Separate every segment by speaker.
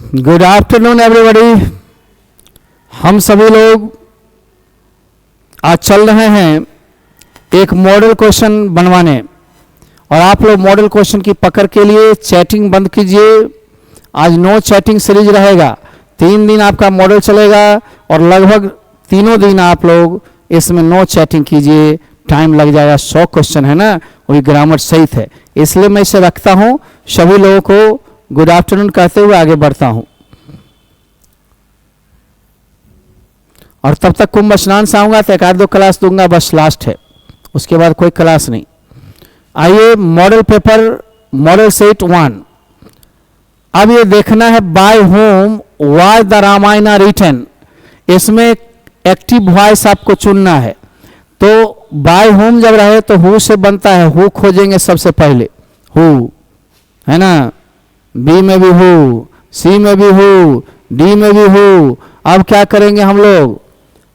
Speaker 1: Good afternoon everybody. हम सभी लोग आज चल रहे हैं एक मॉडल क्वेश्चन बनवाने, और आप लोग मॉडल क्वेश्चन की पकड़ के लिए चैटिंग बंद कीजिए। आज नो चैटिंग सीरीज रहेगा। 3 दिन आपका मॉडल चलेगा और लगभग तीनों दिन आप लोग इसमें नो चैटिंग कीजिए। टाइम लग जाएगा, 100 क्वेश्चन है ना, वही ग्रामर सहित है, इसलिए मैं इसे रखता हूँ। सभी लोगों को गुड आफ्टरनून कहते हुए आगे बढ़ता हूँ, और तब तक कुंभ स्नान से आऊँगा तो 1-2 क्लास दूंगा, बस लास्ट है, उसके बाद कोई क्लास नहीं। आइए मॉडल पेपर मॉडल सेट 1। अब ये देखना है by whom was the Ramayana written. इसमें एक्टिव वॉइस आपको चुनना है। तो बाय होम जब रहे तो हु से बनता है, हु खोजेंगे सबसे पहले, हु है ना, बी में भी हु, सी में भी हु, डी में भी हु। अब क्या करेंगे हम लोग,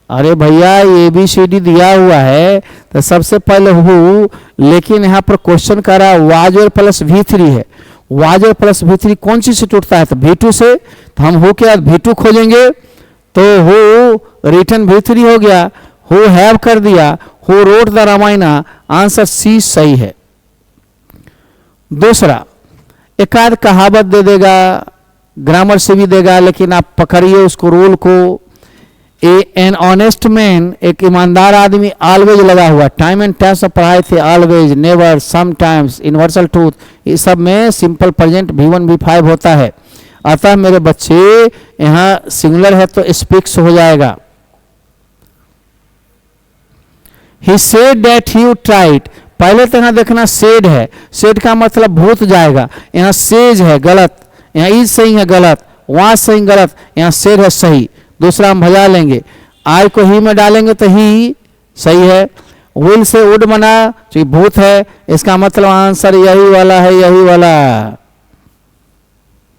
Speaker 1: अरे भैया ABCD दिया हुआ है तो सबसे पहले हु, लेकिन यहाँ पर क्वेश्चन कर रहा है वाज प्लस V3 है। वाज प्लस V3 कौन सी से टूटता है, तो V2 से। तो हम हु के बाद V2 खोजेंगे, तो हु रिटन V3 हो गया, हु हैव कर दिया, who wrote the Ramayana. Answer C सही है। दूसरा, एक आध कहावत दे देगा, ग्रामर से भी देगा, लेकिन आप पकड़िए उसको, रूल को। एन ऑनेस्ट मैन, एक ईमानदार आदमी, ऑलवेज लगा हुआ, टाइम एंड टाइम से पढ़ाए थे, always, never, sometimes, universal truth, ये सब में सिंपल प्रेजेंट V1 V5 होता है। अतः मेरे बच्चे यहाँ सिंगुलर है तो स्पीक्स हो जाएगा। He said that he would try it। पहले तो यहाँ देखना सेड है, सेड का मतलब भूत जाएगा, यहाँ सेज है गलत, यहाँ इज सही है गलत, वहाँ सही गलत, यहाँ सेड है सही। दूसरा हम भजा लेंगे, आई को ही में डालेंगे तो ही सही है। विल से वुड बना तो भूत है, इसका मतलब आंसर यही वाला है, यही वाला।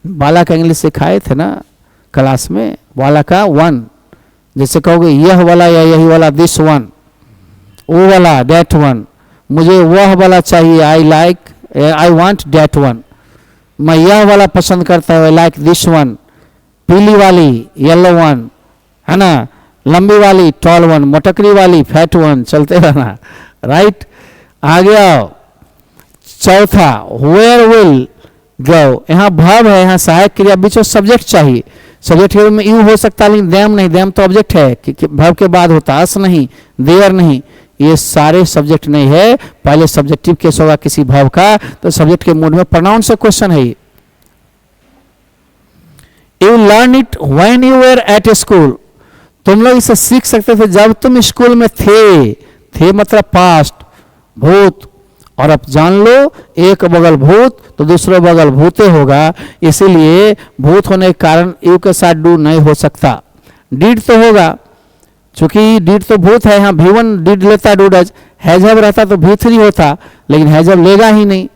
Speaker 1: वाला का इंग्लिश सिखाए थे ना क्लास में, वाला का 1, जैसे कहोगे यह वाला या यही वाला, दिस वन, वो वाला डेट वन, मुझे वह वाला चाहिए, आई वांट डेट वन, मैं यह वाला पसंद करता हूँ, लाइक दिस वन, पीली वाली येलो वन, है ना, लंबी वाली टॉल वन, मोटकरी वाली फैट वन, चलते रहना, राइट। आगे आओ। चौथा, वेयर विल गो, यहाँ वर्ब है, यहाँ सहायक क्रिया, बीच में सब्जेक्ट चाहिए। सब्जेक्ट में यू हो सकता है, लेकिन देम नहीं, देम तो ऑब्जेक्ट है कि वर्ब के बाद होता, अस नहीं, देयर नहीं, ये सारे सब्जेक्ट नहीं है। पहले सब्जेक्टिव केस होगा किसी वर्ब का, तो सब्जेक्ट के मूड में प्रोनाउन से क्वेश्चन है ये। You learn it when you were at school, तुम लोग इसे सीख सकते थे जब तुम स्कूल में थे मतलब पास्ट, भूत। और अब जान लो, एक बगल भूत तो दूसरे बगल भूते होगा, इसीलिए भूत होने के कारण यू के साथ डू नहीं हो सकता। डिड तो होगा, चूंकि डिड तो भूत है, यहाँ V1 डिड लेता, डू डज। हैजब रहता तो V3 होता, लेकिन हैजब लेगा ही नहीं।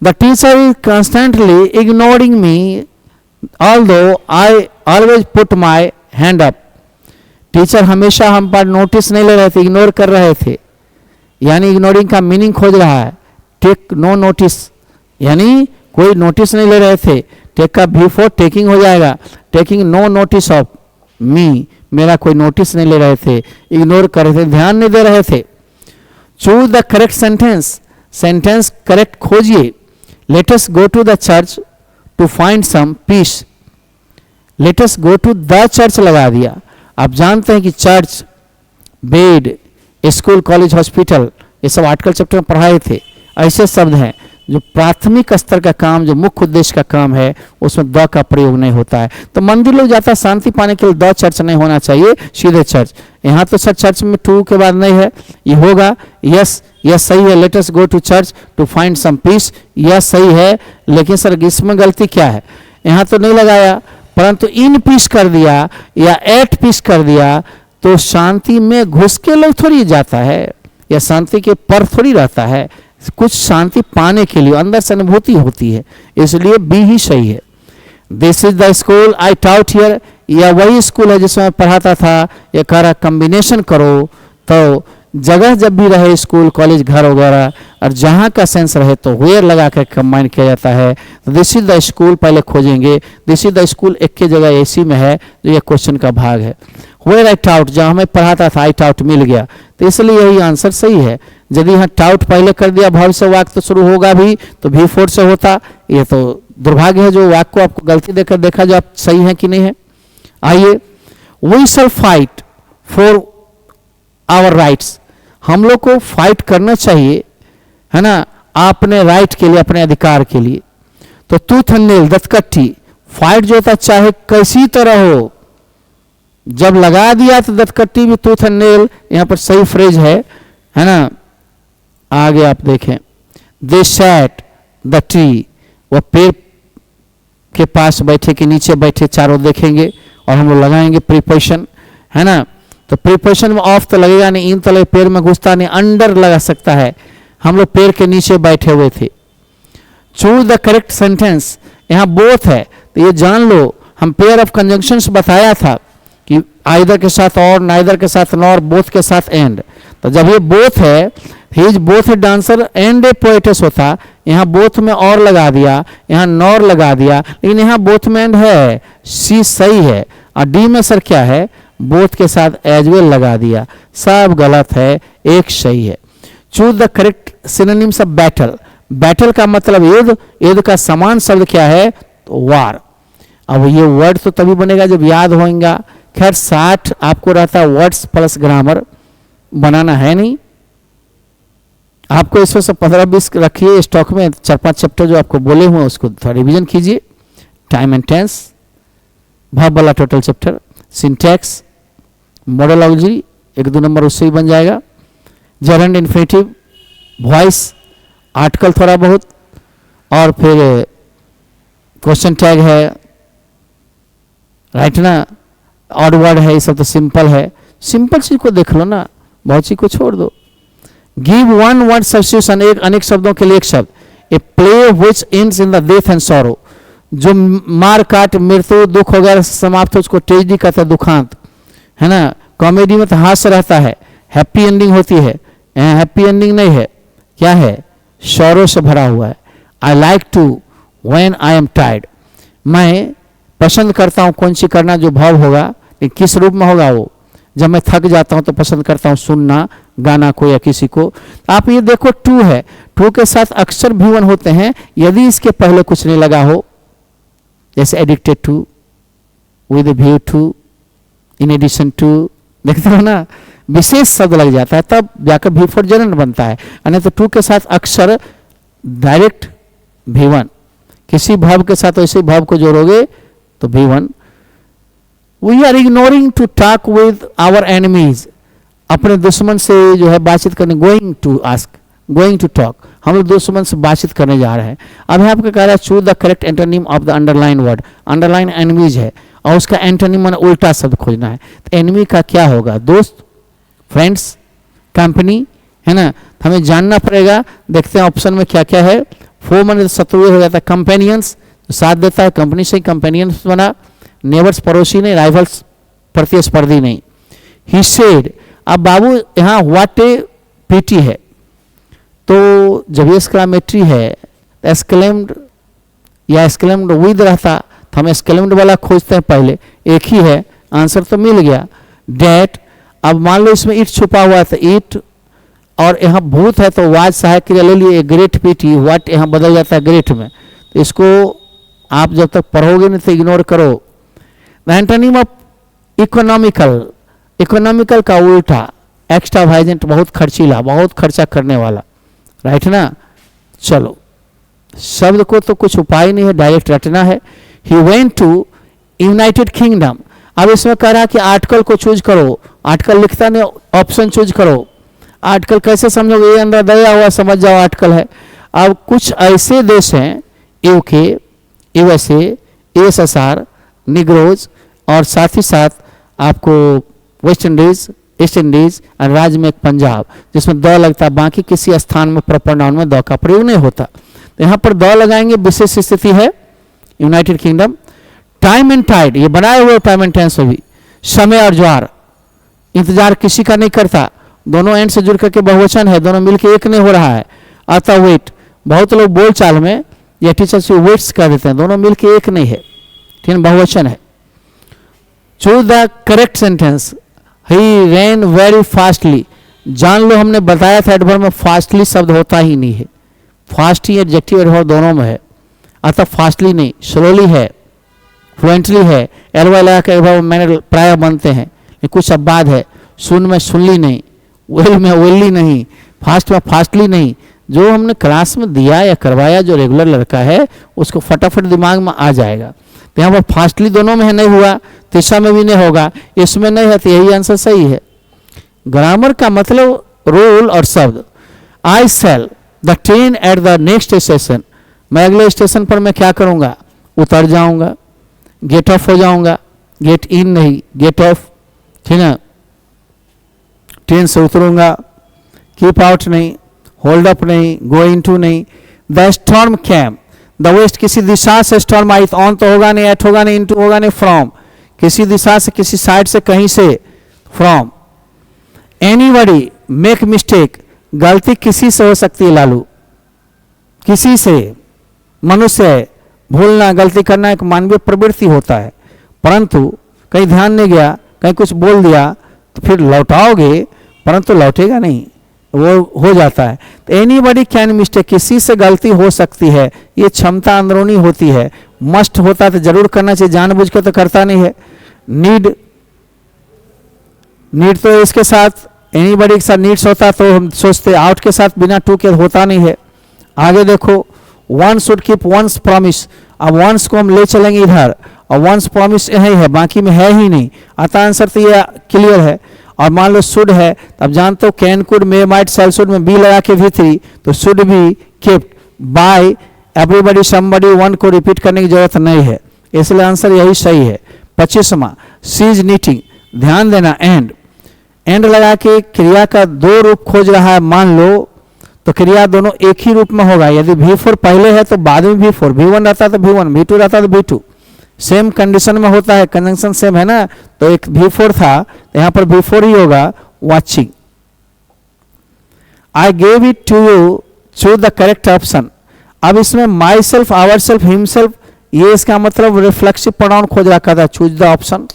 Speaker 1: The teacher is constantly ignoring me although I always put my hand up. Teacher हमेशा हम पर नोटिस नहीं ले रहे थे, इग्नोर कर रहे थे, यानी इग्नोरिंग का मीनिंग खोज रहा है। टेक नो नोटिस, यानी कोई नोटिस नहीं ले रहे थे। टेक का V4 टेकिंग हो जाएगा, taking no notice of me, मेरा कोई नोटिस नहीं ले रहे थे, इग्नोर कर रहे थे, ध्यान नहीं दे रहे थे। Choose the correct sentence, sentence correct खोजिए। Let us go to the church to find some peace. Let us go to the church लगा दिया। आप जानते हैं कि church, bed, school, college, hospital, ये सब आर्टिकल चैप्टर में पढ़ाए थे। ऐसे शब्द हैं जो प्राथमिक स्तर का काम, जो मुख्य उद्देश्य का काम है, उसमें द का प्रयोग नहीं होता है। तो मंदिर लोग जाता है शांति पाने के लिए, द चर्च नहीं होना चाहिए, सीधे चर्च। यहाँ तो सर चर्च में टू के बाद नहीं है, ये होगा। यस, यस सही है। Let us go to church to find some peace, yes सही है। लेकिन सर इसमें गलती क्या है, यहाँ तो नहीं लगाया, परंतु इन पीस कर दिया या एट पीस कर दिया, तो शांति में घुस के लोग थोड़ी जाता है, या शांति के पर थोड़ी रहता है। कुछ शांति पाने के लिए अंदर से अनुभूति होती है, इसलिए बी ही सही है। This is the school I taut here, यह वही स्कूल है जिसमें मैं पढ़ाता था। ये कह रहा कम्बिनेशन करो, तो जगह जब भी रहे, स्कूल कॉलेज घर वगैरह, और जहाँ का सेंस रहे तो वेयर लगा कर कंबाइन किया जाता है। तो दिस इज द स्कूल पहले खोजेंगे, दिस इज द स्कूल एक की जगह एसी में है, जो ये क्वेश्चन का भाग है। वेयर आई टाउट, जहाँ हमें पढ़ाता था आई टाउट मिल गया, तो इसलिए यही आंसर सही है। यदि यहाँ टाउट पहले कर दिया भविष्य वाक्य तो शुरू होगा भी तो V4 से होता, ये तो दुर्भाग्य है जो वाक्य को आपको गलती देकर देखा जो आप सही है कि नहीं है। आइए, we shall fight for our rights, हम लोग को फाइट करना चाहिए, है ना, अपने राइट के लिए, अपने अधिकार के लिए। तो टूथ एंड नेल, दतकट्ठी, फाइट जो होता चाहे कैसी तरह हो, जब लगा दिया तो दतकट्टी भी टूथ एंड नेल, यहां पर सही फ्रेज है ना। आगे आप देखें, दे सैट द ट्री, वह पेड़ के पास बैठे कि नीचे बैठे, चारों देखेंगे और हम लोग लगाएंगे प्रीपोजिशन, है ना। तो प्रीपोजिशन में ऑफ तो लगेगा नहीं, इन तो लगे, पेड़ में घुसता नहीं, अंडर लगा सकता है। हम लोग पेड़ के नीचे बैठे हुए थे। चूज द करेक्ट सेंटेंस, यहाँ बोथ है तो ये जान लो, हम पेयर ऑफ कंजंक्शंस बताया था कि आइदर के साथ और, नाइदर के साथ नॉर, बोथ के साथ एंड। तो जब ये बोथ है, he is both a dancer and A poetess होता, यहाँ बोथ में और लगा दिया, यहाँ नॉर लगा दिया, लेकिन यहाँ बोथ में एंड है, सी सही है। और डी में सर क्या है, बोथ के साथ एज वेल लगा दिया, सब गलत है, एक सही है। Choose the correct synonyms of battle, battle का मतलब युद्ध, युद्ध का समान शब्द क्या है, तो वार। अब ये वर्ड तो तभी बनेगा जब याद होगा। खैर 60 आपको रहता है वर्ड्स प्लस ग्रामर, बनाना है नहीं आपको, इसमें से 15-20 रखिए स्टॉक में, 4-5 चैप्टर जो आपको बोले हुए उसको थोड़ा रिवीजन कीजिए। टाइम एंड टेंस, वर्ब वाला total chapter, syntax, model auxiliary 1-2 number उससे ही बन जाएगा, जर्नड इन्फिनेटिव, वॉइस, आर्टिकल थोड़ा बहुत, और फिर क्वेश्चन टैग है, राइट ना, ऑड वर्ड है, ये सब तो सिंपल है। सिंपल चीज को देख लो ना, बहुत चीज को छोड़ दो। गिव वन वर्ड सब्स्टिट्यूशन, एक अनेक शब्दों के लिए एक शब्द। A play which ends in the death and sorrow, जो मार काट मृत्यु दुख वगैरह समाप्त हो उसको ट्रेजेडी कहते हैं, दुखांत, है ना। कॉमेडी में तो हास्य रहता है, हैप्पी एंडिंग होती है, हैप्पी एंडिंग नहीं है, क्या है, सॉरो से भरा हुआ है। I like to when I am tired, मैं पसंद करता हूँ, कौन सी करना जो भाव होगा, किस रूप में होगा वो, जब मैं थक जाता हूं तो पसंद करता हूं सुनना गाना को या किसी को। आप ये देखो टू है, टू के साथ अक्सर V1 होते हैं यदि इसके पहले कुछ नहीं लगा हो, जैसे addicted to, with view to, in addition to, देखते हो ना, विशेष शब्द लग जाता है तब जाकर V4 जनरल बनता है। यानी तो टू के साथ अक्सर डायरेक्ट V1, किसी भाव के साथ वैसे भाव को जोड़ोगे तो V1। We are ignoring to talk with our enemies, अपने दुश्मन से जो है बातचीत करने, going to ask, going to talk, हम लोग दुश्मन से बातचीत करने जा रहे हैं। अब यहाँ आपका कह रहा है choose the correct antonym of the underline word, underline enemies है और उसका एंटोनिम मैंने उल्टा शब्द खोजना है। तो एनिमी का क्या होगा, दोस्त, फ्रेंड्स, कंपनी, है ना। तो हमें जानना पड़ेगा, देखते हैं ऑप्शन में क्या क्या है। फोर मैंने शत्रु हो जाता है, कंपेनियंस साथ देता है, कंपनी से कंपेनियंस बना, नेबर्स पड़ोसी नहीं, राइवल्स प्रतिस्पर्धी नहीं। ही सेड, अब बाबू यहाँ व्हाट ए पीटी है, तो जब ये एक्सक्लेमेटरी है एक्सक्लेम्ड या एक्सक्लेम्ड विद रहता तो हम एक्सक्लेम्ड वाला खोजते हैं पहले, एक ही है, आंसर तो मिल गया। डेट, अब मान लो इसमें इट छुपा हुआ है तो इट, और यहाँ भूत है तो वाज सहायक क्रिया ले लिए, ग्रेट पीटी, व्हाट यहाँ बदल जाता है ग्रेट में, तो इसको आप जब तक पढ़ोगे नहीं तो इग्नोर करो। एंटोनिम ऑफ इकोनॉमिकल, इकोनॉमिकल का उल्टा एक्स्ट्रावागेंट, बहुत खर्चीला, बहुत खर्चा करने वाला, राइट ना। चलो शब्द को तो कुछ उपाय नहीं है, डायरेक्ट रटना है। He went to United Kingdom, अब इसमें कह रहा है कि आर्टिकल को चूज करो, आर्टिकल लिखता नहीं, ऑप्शन चूज करो। आर्टिकल कैसे समझोगे, ये अंदर दया हुआ समझ जाओ आर्टिकल है। अब कुछ ऐसे देश हैं, यूके, यूएसए, यूएसएसआर, निग्रोज, और साथ ही साथ आपको वेस्ट इंडीज, ईस्ट इंडीज और राज्य में एक पंजाब जिसमें द लगता है, बाकी किसी स्थान में प्रॉपर नाउन में द का प्रयोग नहीं होता, तो यहाँ पर द लगाएंगे, विशेष स्थिति है United Kingdom. Time and tide, ये बनाए हुए टाइम एंड टेंस भी, समय और ज्वार, इंतजार किसी का नहीं करता, दोनों एंड से जुड़ करके बहुवचन है, दोनों मिलके एक नहीं हो रहा है। अतः वेट, बहुत लोग बोल चाल में या टीचर से वेट्स कर देते हैं, दोनों मिलके एक नहीं है, ठीक है, बहुवचन है। Choose the correct sentence, he rain very fastly. जान लो हमने बताया था एडवर्ब में फास्टली शब्द होता ही नहीं है, फास्ट ही एडजेक्टिव एडवर्ब दोनों में है। अतः फास्टली नहीं, स्लोली है, फ्लुएंटली है, एलवाई लगा के एडवर्ब मैंने प्राय बनते हैं, कुछ अब बाद है। सुन में सुनली नहीं, वेल में वेली नहीं, फास्ट में फास्टली नहीं। जो हमने क्लास में दिया या करवाया, जो रेगुलर लड़का है उसको फटाफट दिमाग में आ जाएगा। तो यहाँ पर फास्टली दोनों में है, नहीं हुआ, तीसरा में भी नहीं होगा, इसमें नहीं है, तो यही आंसर सही है। ग्रामर का मतलब रूल और शब्द। I sell the train at the next station, मैं अगले स्टेशन पर मैं क्या करूँगा, उतर जाऊँगा, गेट ऑफ हो जाऊँगा, गेट इन नहीं, गेट ऑफ, ठीक है, ट्रेन से उतरूँगा, कीप आउट नहीं, होल्ड अप नहीं, गो इनटू नहीं। The storm came, the west, किसी दिशा से स्टॉर्म आई, तो ऑन तो होगा नहीं, एट होगा नहीं, इनटू होगा नहीं, फ्रॉम, किसी दिशा से, किसी साइड से, कहीं से, फ्रॉम। एनीबॉडी मेक मिस्टेक, गलती किसी से हो सकती है लालू, किसी से, मनुष्य है, भूलना गलती करना एक मानवीय प्रवृत्ति होता है, परंतु कहीं ध्यान नहीं गया, कहीं कुछ बोल दिया तो फिर लौटाओगे, परंतु लौटेगा नहीं, वो हो जाता है। तो एनीबॉडी कैन मिस्टेक, किसी से गलती हो सकती है, ये क्षमता अंदरूनी होती है। मस्ट होता तो जरूर करना चाहिए, जानबूझ के तो करता नहीं है। नीड, नीड तो इसके साथ, एनीबॉडी के साथ नीड्स होता तो हम सोचते, आउट के साथ बिना टू के होता नहीं है। आगे देखो, one should keep once promise, अब वंस को हम ले चलेंगे इधर, और वंस प्रॉमिस यही है, बाकी में है ही नहीं, अतः आंसर तो ये क्लियर है। और मान लो शुड है, तब जानते हो can, could, may, might, shall, should में बी लगा के भी थी, तो should be kept by everybody, somebody, one को रिपीट करने की जरूरत नहीं है, इसलिए आंसर यही सही है। 25वां, सी इज नीटिंग, ध्यान देना, एंड, एंड लगा के क्रिया का दो रूप खोज रहा है, मान लो तो क्रिया दोनों एक ही रूप में होगा। यदि V4 पहले है तो बाद में V4, V1 रहता तो V1, V2 रहता तो V2, सेम कंडीशन में होता है, कंजंक्शन सेम है ना, तो एक V4 था तो यहाँ पर V4 ही होगा। Watching, I gave it to you, choose the correct option. अब इसमें my self, our self, himself, ये इसका मतलब रिफ्लेक्सिव प्रोनाउन खोज रखा था, चूज द ऑप्शन।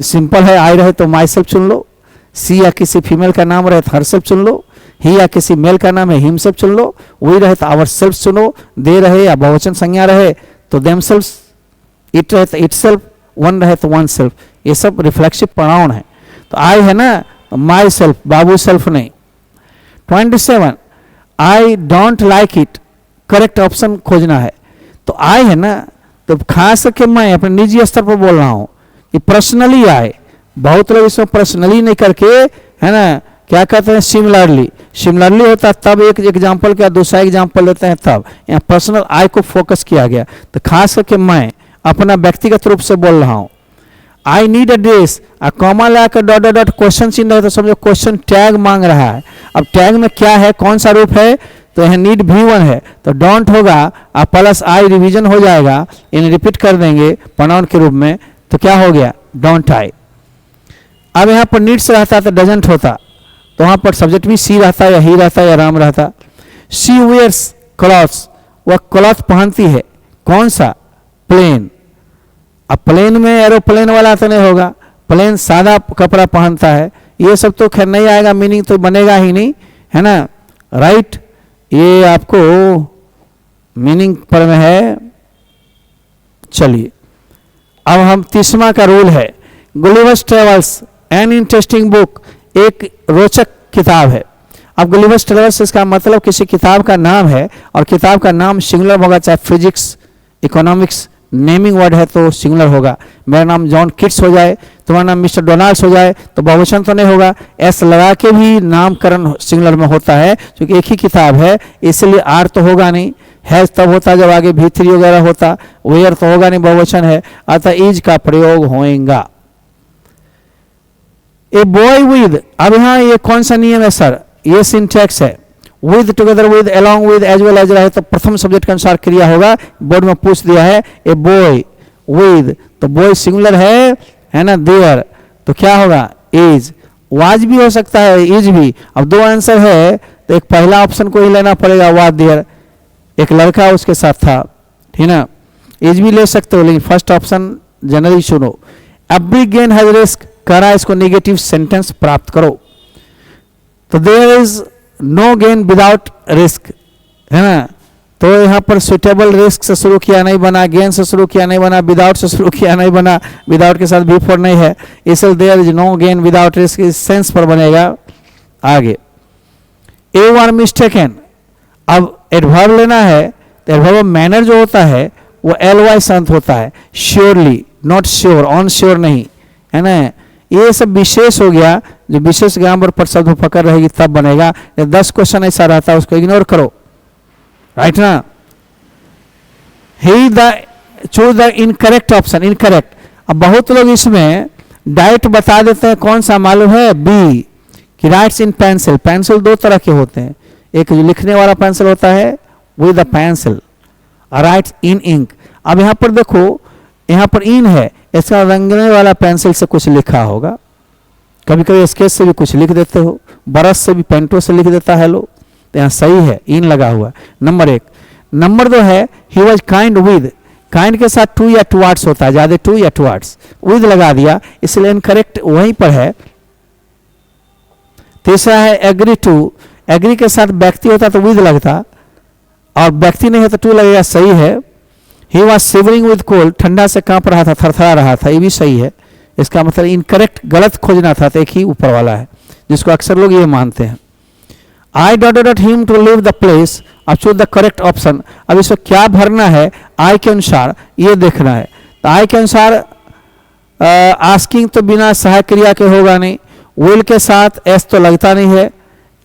Speaker 1: सिंपल है, आई रहे तो माई सेल्फ चुन लो, सी या किसी फीमेल का नाम रहे तो हर सेल्फ चुन लो, ही या किसी मेल का नाम है हिम सेल्फ चुन लो, वही रहे तो आवर सेल्फ चुनो, दे रहे या बहुवचन संज्ञा रहे तो देम सेल्फ, इट रहे तो इट सेल्फ, वन रहे तो वन सेल्फ, ये सब रिफ्लेक्सिव प्रोनाउन है। तो आई है ना, तो माई सेल्फ, बाबू सेल्फ नहीं। 27, I don't like it, correct option खोजना है। तो आई है ना, तो खास करके मैं अपने निजी स्तर पर बोल रहा हूँ कि पर्सनली आई, बहुत लोग इसमें पर्सनली नहीं करके, है ना, क्या कहते हैं, सिमिलरली, सिमिलरली होता है तब एक एग्जाम्पल का दूसरा एग्जाम्पल लेते हैं, तब यहाँ पर्सनल आई को फोकस किया गया। तो खास करके मैं अपना व्यक्तिगत रूप से बोल रहा हूँ। I need a dress, comma लगा कर डॉट डॉट क्वेश्चन चिन्ह है, तो समझो क्वेश्चन टैग मांग रहा है। अब टैग में क्या है, कौन सा रूप है, तो यहाँ नीड V1 है, तो डोंट होगा, अब प्लस आई रिवीजन हो जाएगा, इन्हें रिपीट कर देंगे प्रोनाउन के रूप में, तो क्या हो गया, डोंट आई। अब यहाँ पर नीड्स रहता तो डजंट होता, तो वहाँ पर सब्जेक्ट भी सी रहता, या ही रहता, या राम रहता। शी वेयर्स क्लॉथ्स, वह क्लॉथ पहनती है, कौन सा, प्लेन। अब प्लेन में एरोप्लेन वाला तो नहीं होगा, प्लेन सादा कपड़ा पहनता है, ये सब तो खैर नहीं आएगा, मीनिंग तो बनेगा ही नहीं, है ना, राइट। ये आपको मीनिंग पर में है। चलिए अब हम 30वां का रूल है, Gulliver's travels an interesting book, एक रोचक किताब है। अब गुलिवर्स ट्रेवल्स इसका मतलब किसी किताब का नाम है, और किताब का नाम सिंगुलर होगा, चाहे फिजिक्स, इकोनॉमिक्स, नेमिंग वर्ड है तो सिंगुलर होगा। मेरा नाम जॉन किट्स हो जाए, तुम्हारा नाम मिस्टर डोनाल्ड्स हो जाए तो बहुवचन तो नहीं होगा, एस लगा के भी नामकरण सिंगुलर में होता है, क्योंकि एक ही किताब है, इसलिए आर तो होगा नहीं, है तब होता जब आगे V3 वगैरह होता, वेयर तो होगा नहीं, बहुवचन है, अतः इज का प्रयोग होएगा। ए बॉय विद, अब यहाँ ये कौन सा नियम है सर, ये सिंटैक्स है, with, together with, along with, as well as रहे तो प्रथम सब्जेक्ट के अनुसार क्रिया होगा। बोर्ड में पूछ दिया है ए बॉय विद, तो बॉय सिंगुलर है ना, देयर, तो क्या होगा, इज, वाज भी हो सकता है, इज भी। अब दो आंसर है तो एक पहला ऑप्शन को ही लेना पड़ेगा, वाज देयर, एक लड़का उसके साथ था, ठीक ना। इज भी ले सकते हो, लेकिन फर्स्ट ऑप्शन जनरली सुनो। एवरी गेन हैज रिस्क, कह रहा है इसको नेगेटिव सेंटेंस प्राप्त करो। तो there is no gain without risk, है ना। तो यहाँ पर सुटेबल रिस्क से शुरू किया नहीं बना, गेन से शुरू किया नहीं बना, विदाउट से शुरू किया नहीं बना, विदाउट के साथ बिफोर नहीं है, इसलिए there is no gain without risk इस सेंस पर बनेगा। आगे ए वर मिस्टेकन, अब एडवर्ब लेना है तो एडवर्ब मैनर जो होता है वो एल से अंत होता है, surely, not sure, on sure नहीं, है ना। ये सब विशेष हो गया, जो विशेष ग्रामर पर शब्द पकड़ रहेगी तब बनेगा। 10 क्वेश्चन ऐसा रहता है उसको इग्नोर करो, राइट ना। He the choose the incorrect option, incorrect. अब बहुत लोग इसमें डायरेक्ट बता देते हैं, कौन सा मालूम है, बी, कि राइट्स इन पेंसिल। पेंसिल दो तरह के होते हैं, एक जो लिखने वाला पेंसिल होता है with the pencil, writes in ink. अब यहाँ पर देखो, यहाँ पर इन है, इसका रंगने वाला पेंसिल से कुछ लिखा होगा, कभी कभी स्केच से भी कुछ लिख देते हो, ब्रश से भी, पेंटो से लिख देता है लोग, तो यहाँ सही है, इन लगा हुआ। नंबर 1। नंबर 2 है he was kind with, kind के साथ टू या टुवार्ड्स होता है, ज्यादा टू या टुवार्ड्स, विद लगा दिया, इसलिए इनकरेक्ट वहीं पर है। तीसरा है एग्री टू, एग्री के साथ व्यक्ति होता तो विद लगता, और व्यक्ति नहीं है तो टू लगेगा, सही है। He was shivering with cold, ठंडा से कांप रहा था, थरथरा रहा था, ये भी सही है। इसका मतलब इनकरेक्ट, गलत खोजना था, तो एक ही ऊपर वाला है, जिसको अक्सर लोग ये मानते हैं। I doted him to leave the place, अब चूज द करेक्ट ऑप्शन। अब इसको क्या भरना है, आई के अनुसार ये देखना है। तो आई के अनुसार आस्किंग तो बिना सहायक क्रिया के होगा नहीं, विल के साथ एस तो लगता नहीं है,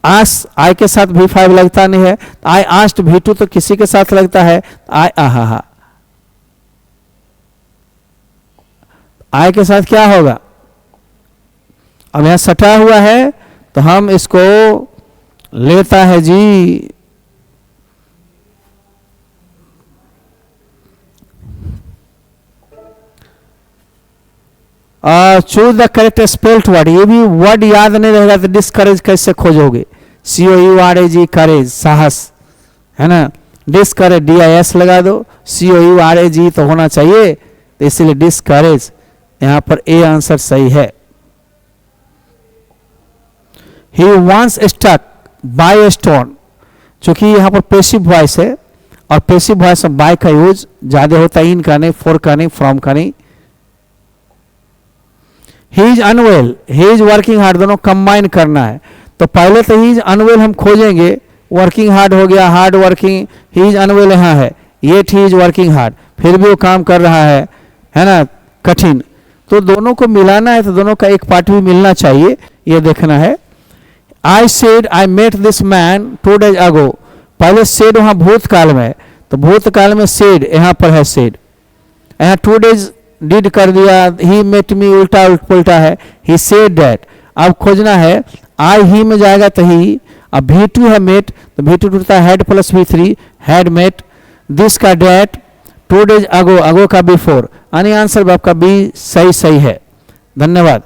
Speaker 1: आस आई के साथ V5 लगता नहीं है, आई आस्ट V2 तो किसी के साथ लगता है, आई आहा, आई के साथ क्या होगा। अब यहां सटा हुआ है तो हम इसको लेता है जी choose the correct spelled word. ये भी वर्ड याद नहीं रहेगा तो डिस्करेज कैसे खोजोगे, COURAG, करेज, साहस, है ना। डिस्करेज DIS लगा दो, COURAG तो होना चाहिए, तो इसलिए डिस्करेज, यहां पर ए आंसर सही है। He once stuck by a stone, चूंकि यहां पर पेसिव वॉइस है और पेसिव वॉइस में बाय का यूज ज्यादा होता है, इन का नहीं, फॉर का नहीं, फ्रॉम का नहीं। He is unwell, he is working hard, दोनों कंबाइन करना है। तो पहले तो ही इज अनवेल हम खोजेंगे, वर्किंग हार्ड हो गया, hard working, he is unwell यहाँ है, ये ही इज वर्किंग हार्ड, फिर भी वो काम कर रहा है ना, कठिन। तो दोनों को मिलाना है, तो दोनों का एक पार्ट भी मिलना चाहिए, ये देखना है। I said I met this man 2 days ago, पहले सेड वहां भूतकाल में, तो भूतकाल में सेड, यहां पर है सेड, यहाँ 2 days डिड कर दिया, ही मेट मी उल्टा पुल्टा है, ही सेड दैट। अब खोजना है, आई ही में जाएगा तो ही, अब V2 है मेट, तो V2 टूटता है had plus V3, had met, this का डेट, 2 days ago, अगो का बिफोर, यानी आंसर आपका बी सही है। धन्यवाद।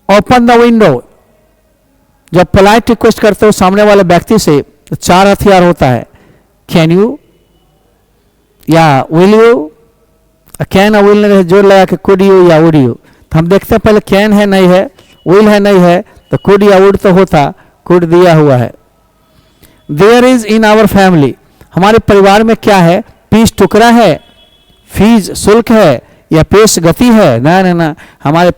Speaker 1: ओपन द विंडो, जब पोलाइट रिक्वेस्ट करते हो सामने वाले व्यक्ति से तो 4 हथियार होता है, कैन यू या विल यू, कैन और विल ने जोर लगा के कुड यू या वुड यू। तो हम देखते हैं पहले कैन है नहीं है, विल है नहीं है, तो कुड या वुड तो होता, कुड दिया हुआ है। There is in our family, हमारे परिवार में क्या है, पीस टुकड़ा है, फीस शुल्क है, या पेश गति है, ना, हमारे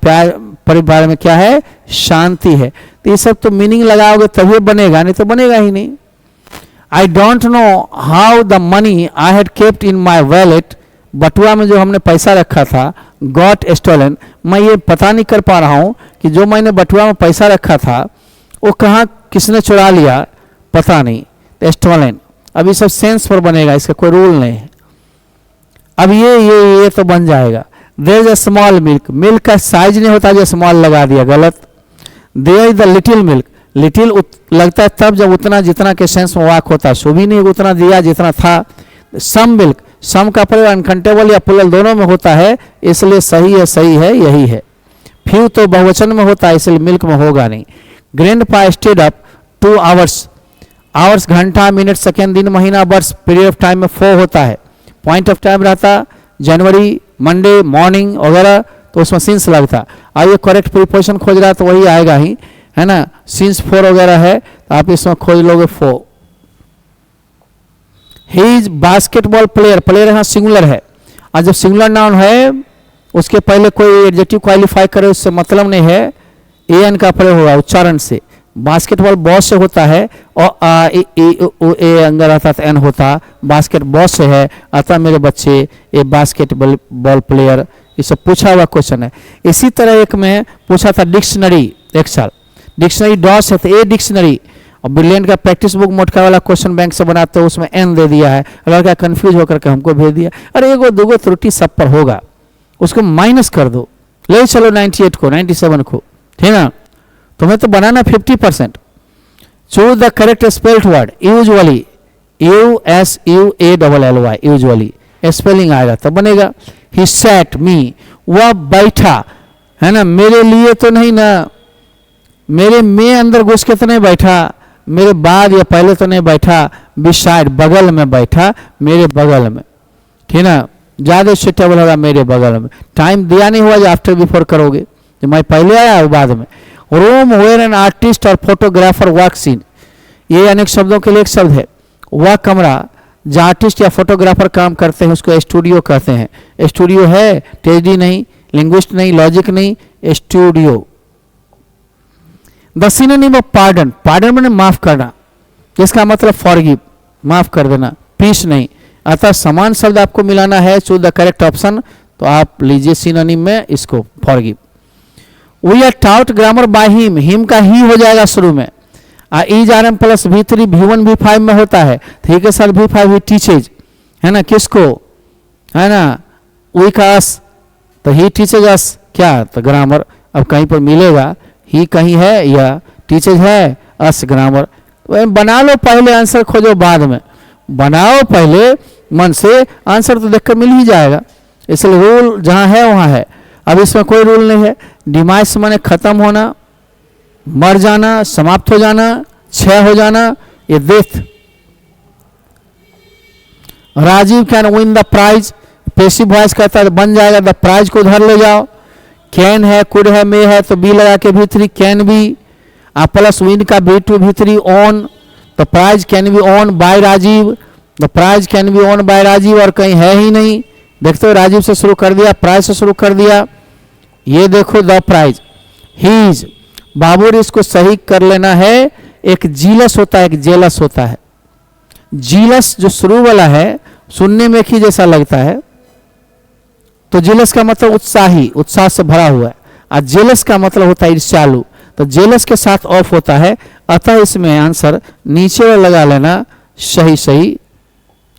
Speaker 1: परिवार में क्या है, शांति है। तो ये सब तो मीनिंग लगाओगे तभी बनेगा, नहीं तो बनेगा ही नहीं। I don't know how the money I had kept in my wallet, बटुआ में जो हमने पैसा रखा था, गॉट स्टोलन, मैं ये पता नहीं कर पा रहा हूं कि जो मैंने बटुआ में पैसा रखा था वो कहाँ किसने चुरा लिया, पता नहीं, तो स्टोलन। अब ये सब सेंस पर बनेगा, इसका कोई रूल नहीं है। अब ये तो बन जाएगा। There is a small milk, milk का साइज नहीं होता, जो स्मॉल लगा दिया, गलत। There is the little milk, little लगता है तब जब उतना जितना के सेंस में वाक होता है, सो भी नहीं उतना दिया जितना था। सम मिल्क, सम का प्रयोग अनकाउंटेबल या प्लूरल दोनों में होता है, इसलिए सही है यही है। फ्यू तो बहुवचन में होता है, इसलिए मिल्क में होगा नहीं। Grandpa stayed up 2 hours, hours घंटा, मिनट, सेकेंड, दिन, महीना, वर्ष, पीरियड ऑफ टाइम में 4 होता है। पॉइंट ऑफ टाइम रहता जनवरी, मंडे, मॉर्निंग वगैरह, तो उसमें सिंस लगता। अब ये करेक्ट प्रीपोजिशन खोज रहा तो वही आएगा ही, है ना। सिंस 4 वगैरह है तो आप इसमें खोज लोगे 4। He is basketball player, player यहाँ सिंगुलर है, और जब सिंगुलर नाउन है उसके पहले कोई एडजेक्टिव क्वालिफाई करे उससे मतलब नहीं है, एन का प्रयोग होगा उच्चारण से। बास्केटबॉल बॉस से होता है और ए अंदर आता तो एन होता, बास्केट बॉस से है, अतः मेरे बच्चे ए बास्केटबॉल प्लेयर, इससे पूछा हुआ क्वेश्चन है। इसी तरह एक में पूछा था डिक्शनरी, एक साल डिक्शनरी डॉस है तो ए डिक्शनरी, और ब्रिलियंट का प्रैक्टिस बुक मोटका वाला क्वेश्चन बैंक से बनाते हो उसमें एन दे दिया है, लड़का कंफ्यूज होकर के हमको भेज दिया, अरे एगो दूगो त्रुटि सब पर होगा, उसको माइनस कर दो, ले चलो 98 को 97 को, ठीक ना। तुम्हें तो बनाना 50%। Choose the correct spelled word, usually, USUALLY, usually spelling आएगा तब बनेगा। ही सैट मी, वह बैठा, है ना, मेरे लिए तो नहीं ना, मेरे में अंदर घुस के तो नहीं बैठा, मेरे बाद या पहले तो नहीं बैठा, बिसाइड बगल में बैठा, मेरे बगल में, ठीक ना, ज़्यादा सुटेबल होगा मेरे बगल में। टाइम दिया नहीं हुआ जो आफ्टर बिफोर करोगे, जो मैं पहले आया और बाद में। रूम वेयर एन आर्टिस्ट और फोटोग्राफर वर्क्स इन, ये अनेक शब्दों के लिए एक शब्द है। वह कमरा जहाँ आर्टिस्ट या फोटोग्राफर काम करते हैं उसको स्टूडियो कहते हैं। स्टूडियो है, टेडी नहीं, लिंग्विस्ट नहीं, लॉजिक नहीं, studio. The synonym of pardon, pardon मैंने माफ करना, जिसका मतलब फॉरगिव, माफ कर देना, पीस नहीं, अतः समान शब्द आपको मिलाना है। चूज द करेक्ट ऑप्शन, तो आप लीजिए सिनोनिम में इसको, forgive. We are taught grammar by him, him का ही हो जाएगा शुरू में, ERM plus V3 V1 V5 में होता है, ही के साथ V5 ही टीचेज, है ना, किसको, है ना, वी का अस, तो ही टीचेज अस, क्या, तो ग्रामर अब कहीं पर मिलेगा, ही कहीं है या टीचेज है, अस ग्रामर। तो बना लो पहले, आंसर खोजो बाद में, बनाओ पहले मन से, आंसर तो देखकर मिल ही जाएगा। इसलिए रूल जहाँ है वहाँ है, अब इसमें कोई रूल नहीं है। डिमाइस माने खत्म होना, मर जाना, समाप्त हो जाना, क्षय हो जाना, ये death. Rajiv can win the prize, passive voice कहता है बन जाएगा, द प्राइज को उधर ले जाओ। कैन है, कुड है, मे है, तो बी लगा के V3 can be, plus win का V2 V3 won, the prize can be won by Rajiv, the prize can be won by Rajiv, और कहीं है ही नहीं। देखते हो राजीव से शुरू कर दिया, प्राइज से शुरू कर दिया, ये देखो द प्राइज। हीज, बाबूर, इसको सही कर लेना है, एक जीलस होता है, एक जेलस होता है। जीलस जो शुरू वाला है सुनने में एक ही जैसा लगता है, तो जेलस का मतलब उत्साही, उत्साह से भरा हुआ है, और जेलस का मतलब होता है ईर्ष्यालु, तो जेलस के साथ ऑफ होता है, अतः इसमें आंसर नीचे लगा लेना, सही सही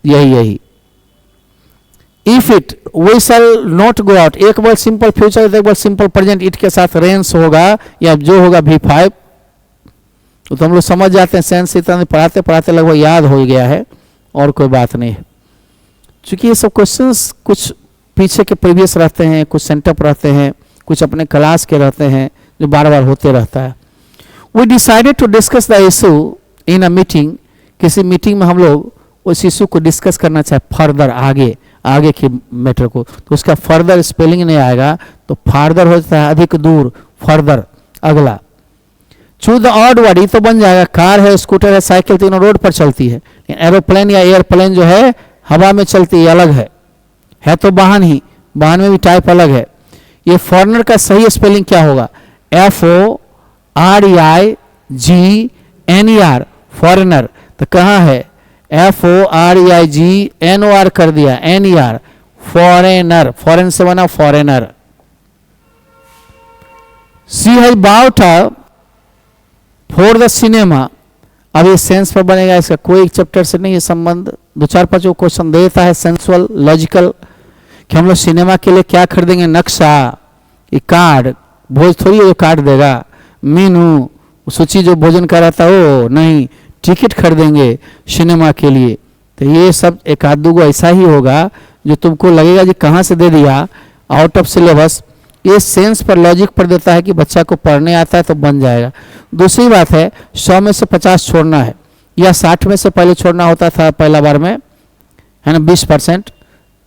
Speaker 1: यही। If it we shall not go out, एक बार सिंपल फ्यूचर, एक बार सिंपल प्रेजेंट, इट के साथ रेंस होगा या जो होगा V5, तो हम लोग समझ जाते हैं। सेंस इतना पढ़ाते पढ़ाते लगभग याद हो गया है, और कोई बात नहीं है। चूंकि ये सब क्वेश्चंस कुछ पीछे के प्रीवियस रहते हैं, कुछ सेंटअप रहते हैं, कुछ अपने क्लास के रहते हैं, जो बार बार होते रहता है। We decided to discuss the issue in a meeting, किसी मीटिंग में हम लोग उस इशू को डिस्कस करना चाहे, फर्दर आगे की मैटर को, तो उसका फर्दर स्पेलिंग नहीं आएगा, तो फार्दर हो जाता है अधिक दूर, फर्दर अगला। चूज द ऑड वर्ड, ये तो बन जाएगा, कार है, स्कूटर है, साइकिल, तीनों रोड पर चलती है। एरोप्लेन या एयरप्लेन जो है हवा में चलती है, अलग है तो वाहन ही, वाहन में भी टाइप अलग है। ये फॉरेनर का सही स्पेलिंग क्या होगा, FOREIGNER, फॉरेनर, तो कहाँ है, FOREIGNOR कर दिया, NER, फॉरेनर, फॉरेन से बना foreigner. She has bought for the cinema, अब ये सेंस पर बनेगा, इसका कोई चैप्टर से नहीं है संबंध, 2-4-5 क्वेश्चन देता है सेंसुअल लॉजिकल, कि हम लोग सिनेमा के लिए क्या खरीदेंगे, नक्शा, ये कार्ड, भोज थोड़ी है जो कार्ड देगा, मेनू, सूची जो भोजन का रहता है वो नहीं, टिकट खरीदेंगे सिनेमा के लिए, तो तो ये सब एक आध दो ऐसा ही होगा जो तुमको लगेगा कि कहाँ से दे दिया, आउट ऑफ सिलेबस। ये सेंस पर, लॉजिक पर देता है कि बच्चा को पढ़ने आता है तो बन जाएगा। दूसरी बात है 100 में से 50 छोड़ना है, या 60 में से पहले छोड़ना होता था पहला बार में, है ना, 20%,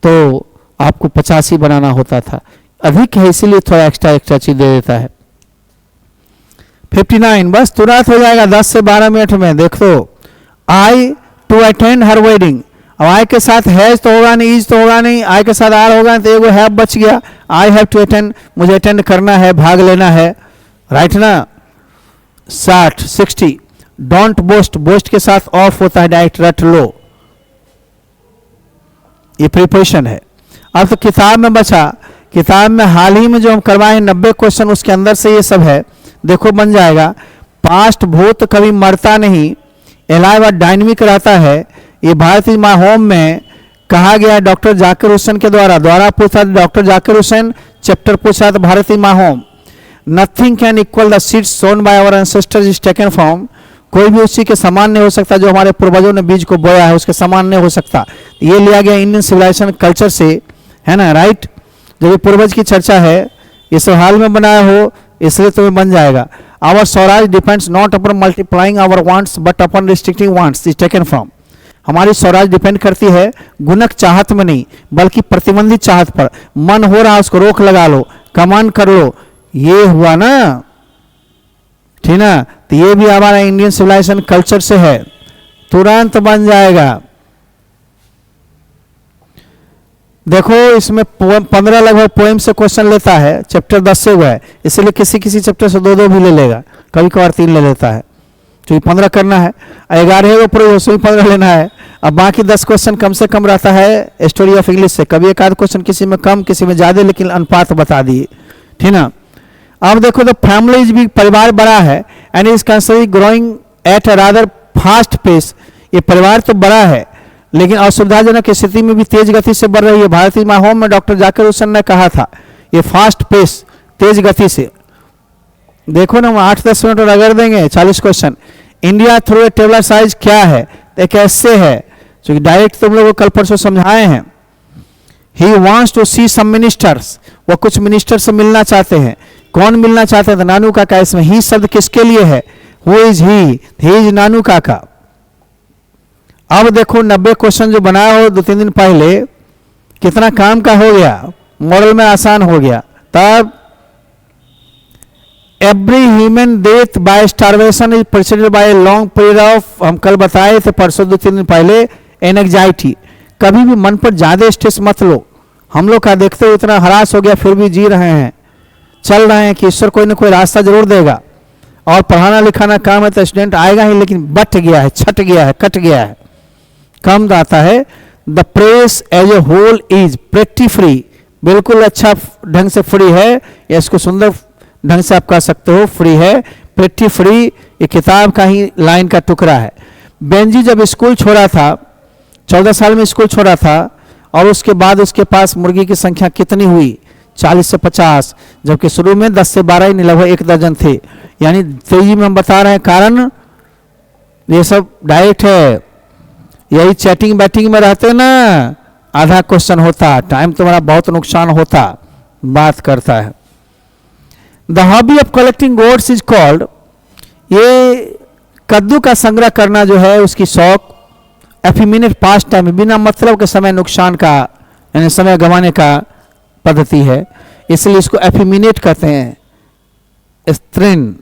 Speaker 1: तो आपको 50 ही बनाना होता था। अधिक है इसीलिए थोड़ा एक्स्ट्रा चीज दे देता है। 59 बस तुरंत हो जाएगा 10 से 12 मिनट में। देखो, आई टू अटेंड हर वेडिंग। अब आई के साथ हैज तो होगा नहीं, इज तो होगा नहीं, आई के साथ आर होगा तो एगो हैव बच गया। आई हैव टू अटेंड, मुझे अटेंड करना है, भाग लेना है, राइट ना। 60 डोंट बोस्ट, बोस्ट के साथ ऑफ होता है डायरेक्ट, रट लो, ये प्रीपोजिशन है। अब तो किताब में बचा, किताब में हाल ही में जो हम करवाए 90 क्वेश्चन, उसके अंदर से ये सब है। देखो बन जाएगा। पास्ट भूत कभी मरता नहीं, एलाइव डायनेमिक रहता है। ये भारतीय माय होम में कहा गया डॉक्टर जाकिर हुसैन के द्वारा पूछा डॉक्टर जाकिर हुसैन, चैप्टर पूछा तो भारतीय my home. Nothing can equal the seeds sown by our ancestors is taken from, कोई भी उसी के समान नहीं हो सकता जो हमारे पूर्वजों ने बीज को बोया है, उसके समान नहीं हो सकता। ये लिया गया इंडियन सिविलाइजेशन कल्चर से, है ना, राइट। जब ये पूर्वज की चर्चा है, ये सब हाल में बनाया हो, इसलिए तुम्हें बन जाएगा। Our swaraj depends not upon multiplying our wants but upon restricting wants is taken from. हमारी स्वराज डिपेंड करती है गुणक चाहत में नहीं, बल्कि प्रतिबंधित चाहत पर। मन हो रहा उसको रोक लगा लो, कमांड कर लो, ये हुआ ना, ठीक ना। तो ये भी हमारा इंडियन सिविलाइजेशन कल्चर से है, तुरंत बन जाएगा। देखो इसमें 15 लगभग पोएम से क्वेश्चन लेता है, चैप्टर 10 से हुआ है, इसलिए किसी किसी चैप्टर से 2-2 भी ले लेगा, कभी कभार 3 ले लेता है, क्योंकि 15 करना है। 11 पूरे उसमें 15 लेना है। अब बाकी 10 क्वेश्चन कम से कम रहता है स्टोरी ऑफ इंग्लिश से, कभी एक आध क्वेश्चन किसी में कम किसी में ज़्यादा, लेकिन अनुपात बता दिए, ठीक ना। अब देखो तो फैमिली भी, परिवार बड़ा है and is considering growing at a rather fast pace. ये परिवार तो बड़ा है लेकिन असुविधाजनक स्थिति में भी तेज गति से बढ़ रही है। भारतीय माय होम में डॉक्टर जाकिर हुसैन ने कहा था ये फास्ट पेस, तेज गति से। देखो ना, 8-10 मिनट और अगर देंगे 40 question. India through a tabular size क्या है, एक ऐसे है जो डायरेक्ट तुम लोगों को कल परसों समझाए हैं। He wants to see some ministers, वो कुछ मिनिस्टर से मिलना चाहते हैं। कौन मिलना चाहते हैं? तो नानू काका। इसमें ही शब्द किसके लिए है? हु इज ही इज नानू काका। अब देखो 90 क्वेश्चन जो बनाया हो 2-3 दिन पहले, कितना काम का हो गया, मॉडल में आसान हो गया। तब every human death by starvation is preceded by long period of, हम कल बताए थे परसों 2-3 दिन पहले, एंजाइटी। कभी भी मन पर ज्यादा स्ट्रेस मत लो। हम लोग का देखते हो इतना हरास हो गया फिर भी जी रहे हैं, चल रहे हैं कि ईश्वर कोई ना कोई रास्ता जरूर देगा। और पढ़ाना लिखाना काम है तो स्टूडेंट आएगा ही, लेकिन बट गया है, छट गया है, कट गया है, कम आता है। The press as a whole is pretty free, बिल्कुल अच्छा ढंग से फ्री है, या इसको सुंदर ढंग से आप कह सकते हो फ्री है, प्रेटी फ्री। ये किताब का ही लाइन का टुकड़ा है। बेंजी जब स्कूल छोड़ा था, 14 साल में स्कूल छोड़ा था, और उसके बाद उसके पास मुर्गी की संख्या कितनी हुई? 40 से 50, जबकि शुरू में 10 से 12 ही लगभग 1 दर्जन थे। यानी तेजी में हम बता रहे हैं कारण, ये सब डायरेक्ट है। यही चैटिंग बैटिंग में रहते ना, आधा क्वेश्चन होता, टाइम तुम्हारा बहुत नुकसान होता, बात करता है। The hobby of collecting gourds is called, ये कद्दू का संग्रह करना जो है उसकी शौक, एफिमिनेट पास्ट टाइम, बिना मतलब के समय नुकसान का यानी समय गंवाने का पद्धति है, इसलिए इसको एफिमिनेट कहते हैं, स्त्रीन,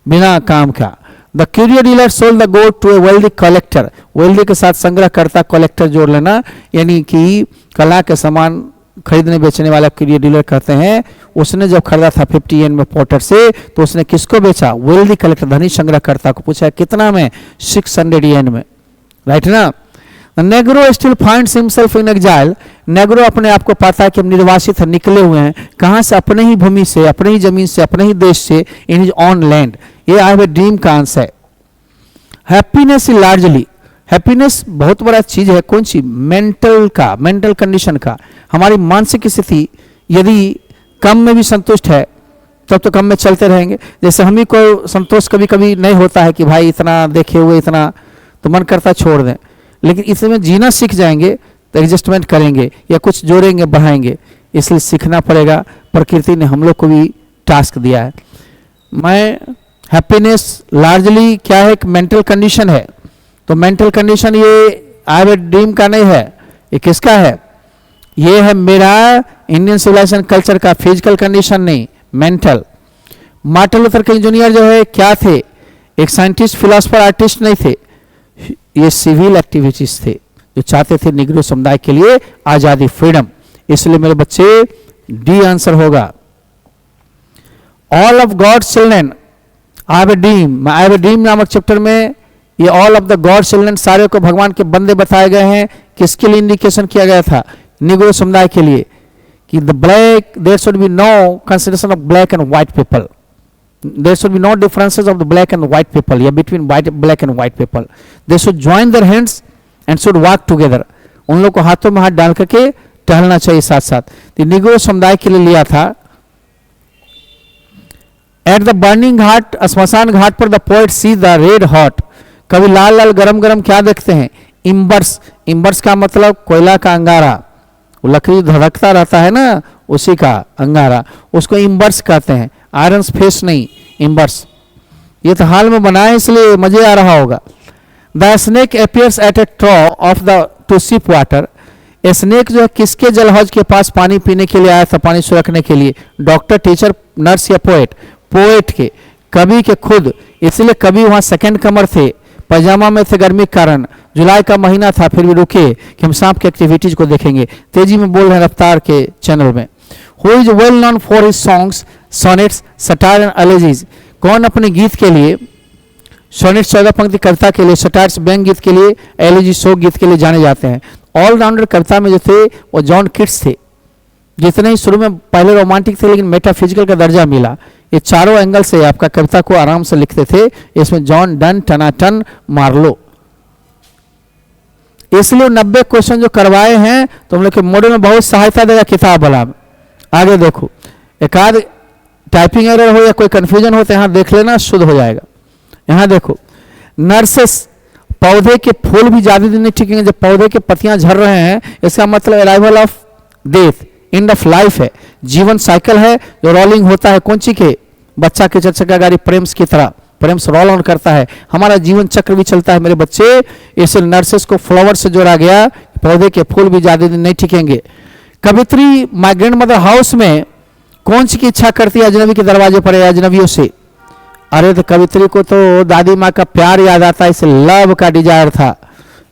Speaker 1: बिना काम का। The courier dealer sold the gourd to a wealthy collector, wealthy के साथ संग्रह करता कलेक्टर जोड़ लेना, यानी कि कला के सामान खरीदने बेचने वाला क्यूरियर डीलर कहते हैं। उसने जब खरीदा था 50 येन में पोर्टर से, तो उसने किसको बेचा? वेल्दी कलेक्टर, धनी संग्रहकर्ता को। पूछा कितना में? 600 येन में, राइट ना। Negro still finds himself in exile, Negro अपने आप को पाता है कि हम निर्वासित निकले हुए हैं, कहां से? अपने ही भूमि से, अपने ही जमीन से, अपने ही देश से, इन हिज ऑन लैंड। ये आई हैव ए ड्रीम का आंसर है। हैप्पीनेस इज लार्जली, हैप्पीनेस बहुत बड़ा चीज है। कौन सी? मेंटल का, मेंटल कंडीशन का। हमारी मानसिक स्थिति यदि कम में भी संतुष्ट है तब तो कम में चलते रहेंगे। जैसे हम ही को संतोष कभी कभी नहीं होता है कि भाई इतना देखे हुए इतना, तो मन करता छोड़ दें, लेकिन इसमें जीना सीख जाएंगे तो एडजस्टमेंट करेंगे या कुछ जोड़ेंगे बढ़ाएंगे, इसलिए सीखना पड़ेगा। प्रकृति ने हम लोग को भी टास्क दिया है। मैं हैप्पीनेस लार्जली क्या है, एक मेंटल कंडीशन है। तो मेंटल कंडीशन ये आई हैव ए ड्रीम का नहीं है, ये किसका है? ये है मेरा इंडियन सिविलाइजेशन कल्चर का, फिजिकल कंडीशन नहीं, mental. Martin Luther king junior जो है क्या थे? एक साइंटिस्ट, फिलोसफर, आर्टिस्ट नहीं थे, ये सिविल एक्टिविटीज थे जो चाहते थे निग्रो समुदाय के लिए आजादी, फ्रीडम। इसलिए मेरे बच्चे डी आंसर होगा। All of God children I have a dream, I have a dream नामक चैप्टर में ये all of the God children सारे को भगवान के बंदे बताए गए हैं। किसके लिए इंडिकेशन किया गया था? निग्रो समुदाय के लिए, कि the black there should be no consideration of black and white people, there should be no differences of the black and white people या between black and white people, they should join their hands and should walk together. उन लोग को हाथों में हाथ डाल करके टहलना चाहिए साथ साथ। तो निग्रो समुदाय के लिए लिया था। एट द बर्निंग घाट, स्मशान घाट पर the poet see the red hot, कभी लाल लाल गरम गरम क्या देखते हैं? इम्बर्स। इम्बर्स का मतलब कोयला का अंगारा, वो लकड़ी धड़कता रहता है ना, उसी का अंगारा, उसको इम्बर्स कहते हैं। आयरन फेस नहीं, इम्बर्स। ये तो हाल में बना है इसलिए मजे आ रहा होगा। The snake appears at a trough of the to sip water, snake जो है किसके जलहौज के पास पानी पीने के लिए आया था, पानी सुरखने के लिए? डॉक्टर, टीचर, नर्स या पोएट? पोएट के, कवि के खुद। इसलिए कवि वहां सेकंड कमर थे, पैजामा में थे गर्मी के कारण, जुलाई का महीना था, फिर भी रुके कि हम सांप की एक्टिविटीज को देखेंगे। तेजी में बोल रहे हैं रफ्तार के चैनल में। Who is well known for his songs, sonnets, satire and elegies, कौन अपने गीत के लिए, सोनेट 14 पंक्ति कविता के लिए, सटायर्स व्यंग गीत के लिए, एलेजी शोक गीत के लिए जाने जाते हैं। ऑलराउंडर कविता में जो थे वो जॉन किट्स थे। जितने ही शुरू में पहले रोमांटिक थे लेकिन मेटाफिजिकल का दर्जा मिला। ये चारों एंगल से आपका कविता को आराम से लिखते थे। इसमें जॉन डन, टनाटन, मार्लो। इसलिए 90 क्वेश्चन जो करवाए हैं तो हम लोग के मॉडल में बहुत सहायता देगा किताब वाला। आगे देखो, एक आध टाइपिंग एरर हो या कोई कंफ्यूजन हो तो यहाँ देख लेना, शुद्ध हो जाएगा। यहाँ देखो, नर्सेस, पौधे के फूल भी ज्यादा दिन नहीं टिकेंगे। जब पौधे के पत्तियां झड़ रहे हैं इसका मतलब arrival of death, end of life है, जीवन साइकिल है जो रोलिंग होता है। कौन सी के? बच्चा के चक्का गाड़ी प्रेम्स की तरह, प्रेम्स रोल ऑन करता है। हमारा जीवन चक्र भी चलता है मेरे बच्चे। इसलिए नर्सेस को फ्लावर से जोड़ा गया, पौधे के फूल भी ज्यादा दिन नहीं टिकेंगे। कवित्री माय ग्रैंड मदर हाउस में कौन सी की इच्छा करती है अजनबी के दरवाजे पर, अजनबियों से? अरे तो कवित्री को तो दादी माँ का प्यार याद आता है, इसे लव का डिजायर था,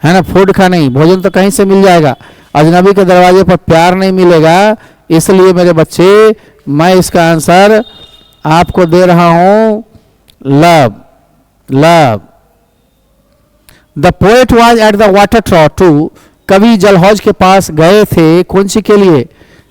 Speaker 1: है ना, फूड का नहीं। भोजन तो कहीं से मिल जाएगा, अजनबी के दरवाजे पर प्यार नहीं मिलेगा। इसलिए मेरे बच्चे मैं इसका आंसर आपको दे रहा हूं, love. Love. The poet was at the water trough too, कवि जलहौज के पास गए थे, कौन सी के लिए?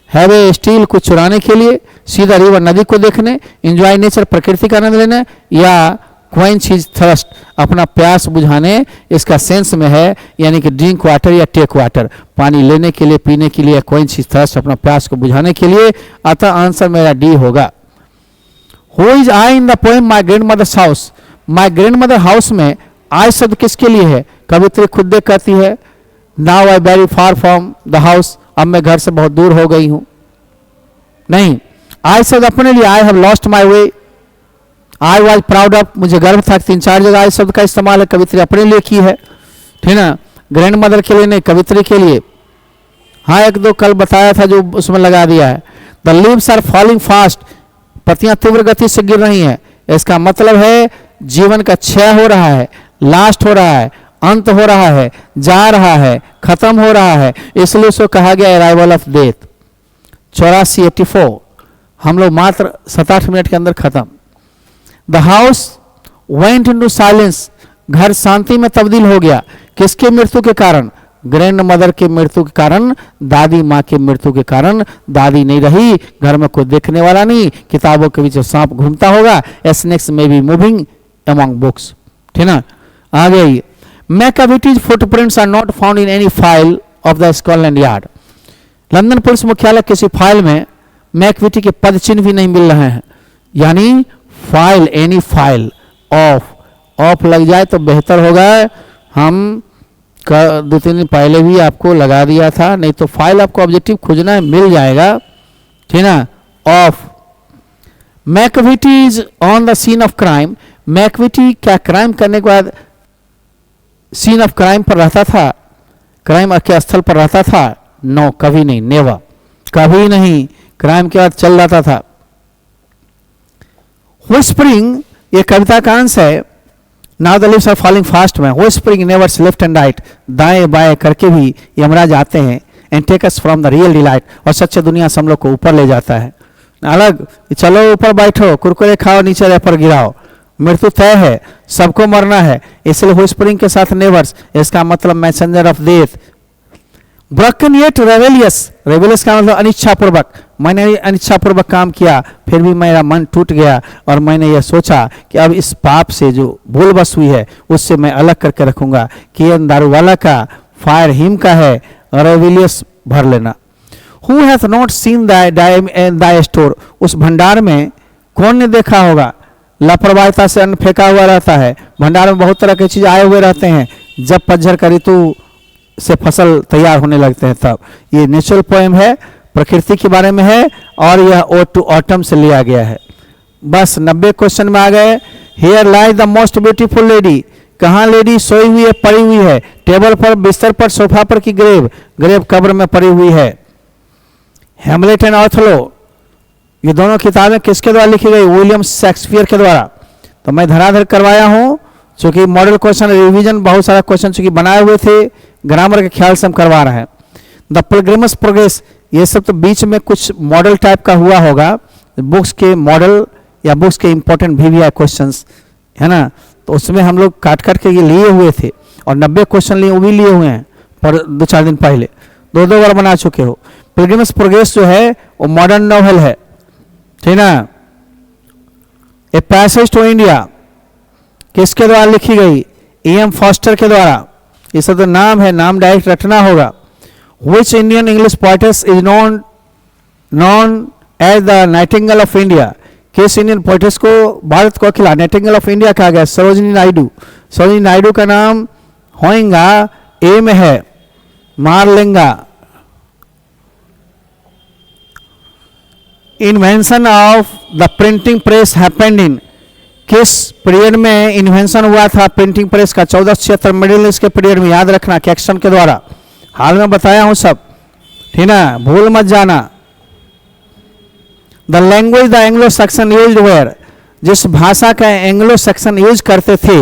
Speaker 1: हैव ए स्टील, कुछ चुराने के लिए, सीधा रिवर, नदी को देखने, एंजॉय नेचर, प्रकृति का आनंद लेने, या क्वेंच हिज थर्स्ट, अपना प्यास बुझाने। इसका सेंस में है, यानी कि ड्रिंक वाटर या टेक वाटर, पानी लेने के लिए, पीने के लिए, क्वेंच हिज थर्स्ट, अपना प्यास को बुझाने के लिए। अतः आंसर मेरा डी होगा। Who is I in the poem my grandmother's house, my grandmother house में आई शब्द किसके लिए है? कवित्री खुद देख कहती है, now I very far from the house, अब मैं घर से बहुत दूर हो गई हूं। नहीं, आई शब्द अपने लिए, I have lost my way, I was proud of, मुझे गर्व था। 3-4 जगह आई शब्द का इस्तेमाल है, कवित्री अपने लिए की है, ठीक ना। ग्रैंड मदर के लिए नहीं, कवित्री के लिए। हाँ, एक दो कल बताया था जो उसमें लगा दिया है। The leaves are falling fast, पत्तियां तीव्र गति से गिर रही हैं। इसका मतलब है जीवन का क्षय हो रहा है, लास्ट हो रहा है, अंत हो रहा है, जा रहा है, खत्म हो रहा है। इसलिए उसको कहा गया अराइवल ऑफ डेथ। 84 हम लोग मात्र 7-8 मिनट के अंदर खत्म। The house went into silence, घर शांति में तब्दील हो गया। किसके मृत्यु के कारण? ग्रैंड मदर के मृत्यु के कारण, दादी माँ के मृत्यु के कारण। दादी नहीं रही, घर में कोई देखने वाला नहीं, किताबों के बीच सांप घूमता होगा, स्नेक्स में बी मूविंग अमंग बुक्स, ठीक ना। आगे, Macavity's footprints are not found in any file of the Scotland Yard, London police मुख्यालय किसी फाइल में मैकविटी के पद चिन्ह भी नहीं मिल रहे हैं। यानी फाइल, एनी फाइल, ऑफ लग जाए तो बेहतर होगा। हम 2-3 दिन पहले भी आपको लगा दिया था, नहीं तो फाइल आपको ऑब्जेक्टिव खोजना है, मिल जाएगा, ठीक ना। Of Macavity is on the scene of crime. Macavity क्या क्राइम करने के बाद सीन ऑफ क्राइम पर रहता था, क्राइम के स्थल पर रहता था? नो, कभी नहीं, नेवर, कभी नहीं, क्राइम के बाद चल जाता था। व्हिस्परिंग ये कविता का अंश है। Now the leaves are falling fast में, whispering nevers left and right, दाएं बाएं करके भी यमराज आते हैं, and take us from the real delight, और सच्चे दुनिया से हम लोग को ऊपर ले जाता है। अलग, चलो ऊपर बैठो, कुरकुरे खाओ, नीचे रेपर गिराओ, मृत्यु तय है, सबको मरना है, इसलिए व्हिस्परिंग के साथ नेवर्स, इसका मतलब messenger of death. Broken yet rebellious, rebellious का मतलब अनिच्छापूर्वक, मैंने अनिच्छापूर्वक काम किया, फिर भी मेरा मन टूट गया और मैंने यह सोचा कि अब इस पाप से जो भूलवश हुई है उससे मैं अलग करके रखूंगा। कि दारूवाला का, फायर हिम का है, रेबेलियस भर लेना। Who hath not seen Dai store, उस भंडार में कौन ने देखा होगा? लापरवाहिता से अन्न फेंका हुआ रहता है, भंडार में बहुत तरह की चीज आए हुए रहते हैं, जब पतझड़ का ऋतु से फसल तैयार होने लगते हैं तब। ये नेचुरल पोएम है, प्रकृति के बारे में है, और यह ओड टू ऑटम से लिया गया है। बस 90 क्वेश्चन में आ गए। Here lie the most beautiful lady, कहाँ लेडी सोई हुई है, पड़ी हुई है? टेबल पर, बिस्तर पर, सोफा पर की ग्रेव? ग्रेव कब्र में पड़ी हुई है। हैमलेट एंड ऑथेलो, ये दोनों किताबें किसके द्वारा लिखी गई? विलियम शेक्सपियर के द्वारा। तो मैं धराधर करवाया हूँ, चूंकि मॉडल क्वेश्चन रिवीजन बहुत सारा क्वेश्चन चूंकि बनाए हुए थे, ग्रामर के ख्याल से हम करवा रहे हैं। द पिलग्रिम्स प्रोग्रेस, ये सब तो बीच में कुछ मॉडल टाइप का हुआ होगा, बुक्स के मॉडल या बुक्स के इंपॉर्टेंट भी है क्वेश्चंस, है ना, तो उसमें हम लोग काट काट के ये लिए हुए थे, और 90 क्वेश्चन लिए वो भी लिए हुए हैं पर 2-4 दिन पहले, 2-2 बार बना चुके हो। पिलग्रिम्स प्रोग्रेस जो है वो मॉडर्न नॉवेल है, ठीक ना। ए पैसेज टू इंडिया किसके द्वारा लिखी गई? E.M. फॉस्टर के द्वारा। ये सब तो नाम है, नाम डायरेक्ट रटना होगा। Which Indian English poetess is known as the Nightingale of India? किस इंडियन पोइटेस को भारत को अकेला नाइटिंगेल ऑफ इंडिया कहा गया? सरोजिनी नायडू। सरोजिनी नायडू का नाम होएगा ए में है, मार लेंगा। Invention of the printing press happened in, किस पीरियड में इन्वेंशन हुआ था प्रिंटिंग प्रेस का? 1476 मिडिल ईस्ट के पीरियड में, याद रखना, कैक्सन के द्वारा। हाल में बताया हूं सब, ठीक ना, भूल मत जाना। The language the Anglo Saxon use were, जिस भाषा का एंग्लो सेक्शन यूज करते थे,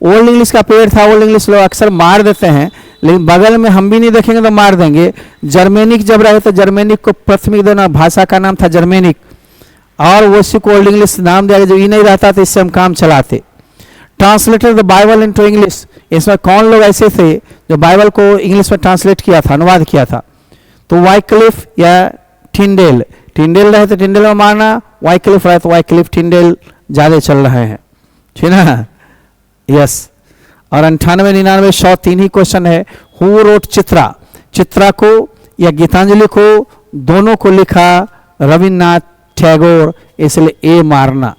Speaker 1: ओल्ड इंग्लिश का पीरियड था। ओल्ड इंग्लिश लोग अक्सर मार देते हैं, लेकिन बगल में हम भी नहीं देखेंगे तो मार देंगे। जर्मेनिक जब रहे तो जर्मेनिक को प्राथमिक देना, भाषा का नाम था जर्मेनिक, और वो उसी को ओल्ड इंग्लिश नाम दिया। जब ये नहीं रहता तो इससे हम काम चलाते। Translated the Bible into English, इसमें कौन लोग ऐसे थे जो बाइबल को इंग्लिश में ट्रांसलेट किया था, अनुवाद किया था? तो वाइक्लिफ या टिंडेल। टिंडेल रहे तो टिंडेल में मारना, वाइक्लिफ रहे तो वाइक्लिफ, टिंडेल ज़्यादा चल रहे हैं, ठीक ना। यस, और 98, 99, 100 तीन ही क्वेश्चन है। हु रोट चित्रा, चित्रा को या गीतांजलि को, दोनों को लिखा रविन्द्रनाथ टैगोर, इसलिए ए मारना।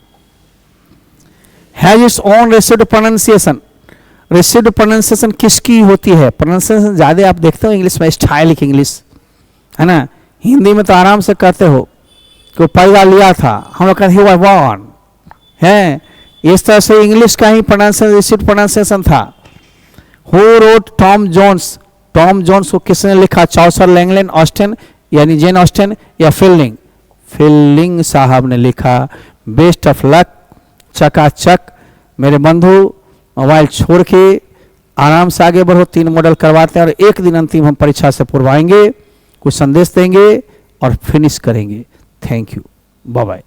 Speaker 1: Has its own received pronunciation, received pronunciation किसकी होती है? प्रोनाउंसिएशन ज़्यादा आप देखते हो इंग्लिश में, स्टाइलिक इंग्लिश, है ना। हिंदी में तो आराम से कहते हो कि पैदा लिया था, हम लोग कहते हैं बॉर्न है। इस तरह से इंग्लिश का ही प्रोनाउंसिएशन, रेसिड प्रोनाउंसिएशन था। Who wrote Tom Jones, Tom Jones को किसने लिखा? चौसर, लैंगलैंड, ऑस्टेन यानी जेन ऑस्टेन, या फील्डिंग? फील्डिंग साहब ने लिखा। बेस्ट ऑफ लक, चकाचक मेरे बंधु, मोबाइल छोड़ के आराम से आगे बढ़ो। 3 मॉडल करवाते हैं और एक दिन अंतिम हम परीक्षा से पूर्व आएंगे, कुछ संदेश देंगे और फिनिश करेंगे। Thank you, bye bye.